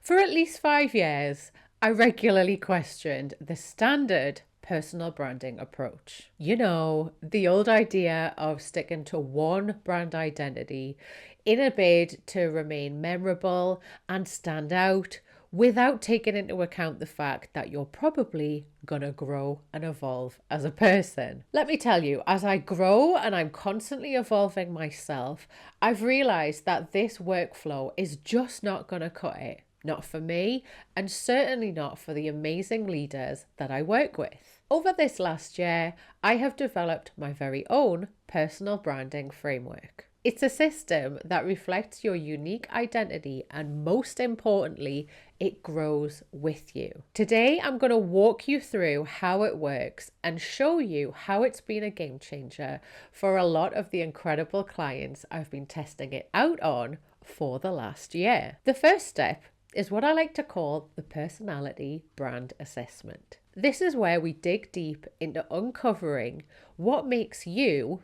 For at least 5 years, I regularly questioned the standard personal branding approach. You know, the old idea of sticking to one brand identity in a bid to remain memorable and stand out without taking into account the fact that you're probably gonna grow and evolve as a person. Let me tell you, as I grow and I'm constantly evolving myself, I've realized that this workflow is just not gonna cut it. Not for me, and certainly not for the amazing leaders that I work with. Over this last year, I have developed my very own personal branding framework. It's a system that reflects your unique identity, and most importantly, it grows with you. Today, I'm going to walk you through how it works and show you how it's been a game changer for a lot of the incredible clients I've been testing it out on for the last year. The first step is what I like to call the personality brand assessment. This is where we dig deep into uncovering what makes you,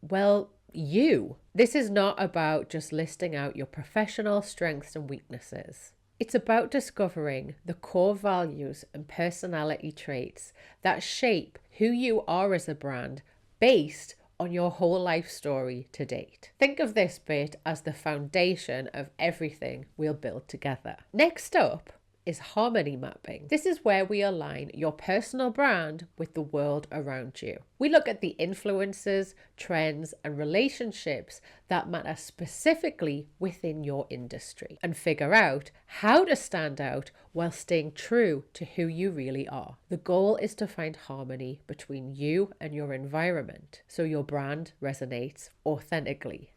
well, you. This is not about just listing out your professional strengths and weaknesses. It's about discovering the core values and personality traits that shape who you are as a brand based on your whole life story to date. Think of this bit as the foundation of everything we'll build together. Next up is harmony mapping. This is where we align your personal brand with the world around you. We look at the influences, trends, and relationships that matter specifically within your industry and figure out how to stand out while staying true to who you really are. The goal is to find harmony between you and your environment so your brand resonates authentically.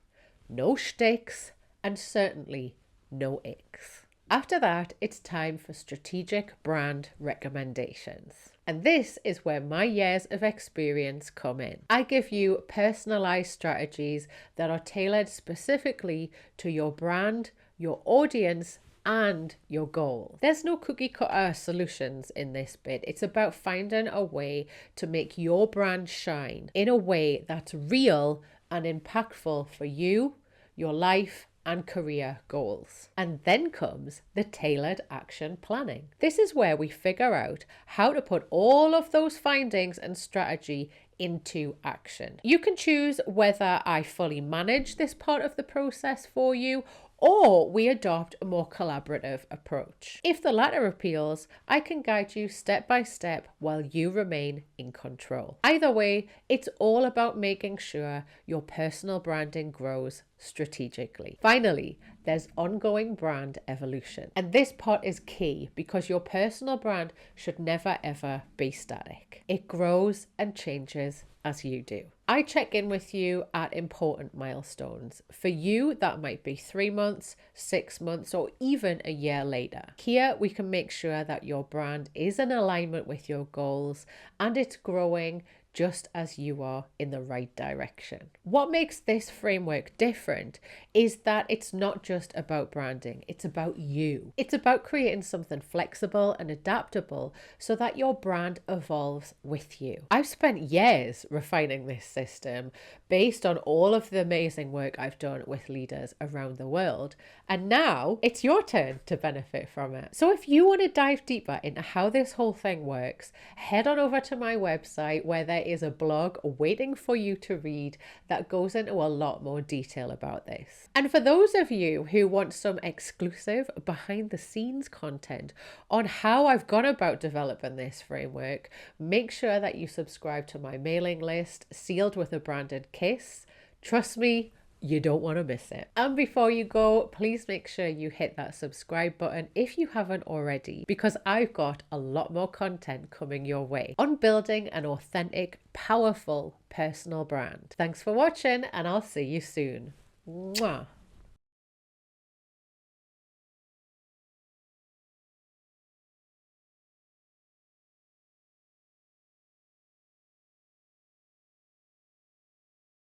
No shticks, and certainly no icks. After that, it's time for strategic brand recommendations. And this is where my years of experience come in. I give you personalized strategies that are tailored specifically to your brand, your audience, and your goal. There's no cookie cutter solutions in this bit. It's about finding a way to make your brand shine in a way that's real and impactful for you, your life, and career goals. And then comes the tailored action planning. This is where we figure out how to put all of those findings and strategy into action. You can choose whether I fully manage this part of the process for you or we adopt a more collaborative approach. If the latter appeals, I can guide you step by step while you remain in control. Either way, it's all about making sure your personal branding grows strategically. Finally, there's ongoing brand evolution. And this part is key because your personal brand should never ever be static. It grows and changes as you do. I check in with you at important milestones. For you, that might be 3 months, 6 months, or even a year later. Here, we can make sure that your brand is in alignment with your goals and it's growing just as you are in the right direction. What makes this framework different is that it's not just about branding, it's about you. It's about creating something flexible and adaptable so that your brand evolves with you. I've spent years refining this system based on all of the amazing work I've done with leaders around the world, and now it's your turn to benefit from it. So if you want to dive deeper into how this whole thing works, head on over to my website where there is a blog waiting for you to read that goes into a lot more detail about this. And for those of you who want some exclusive behind the scenes content on how I've gone about developing this framework, make sure that you subscribe to my mailing list sealed with a branded kiss. Trust me, you don't want to miss it. And before you go, please make sure you hit that subscribe button if you haven't already, because I've got a lot more content coming your way on building an authentic, powerful personal brand. Thanks for watching, and I'll see you soon. Mwah.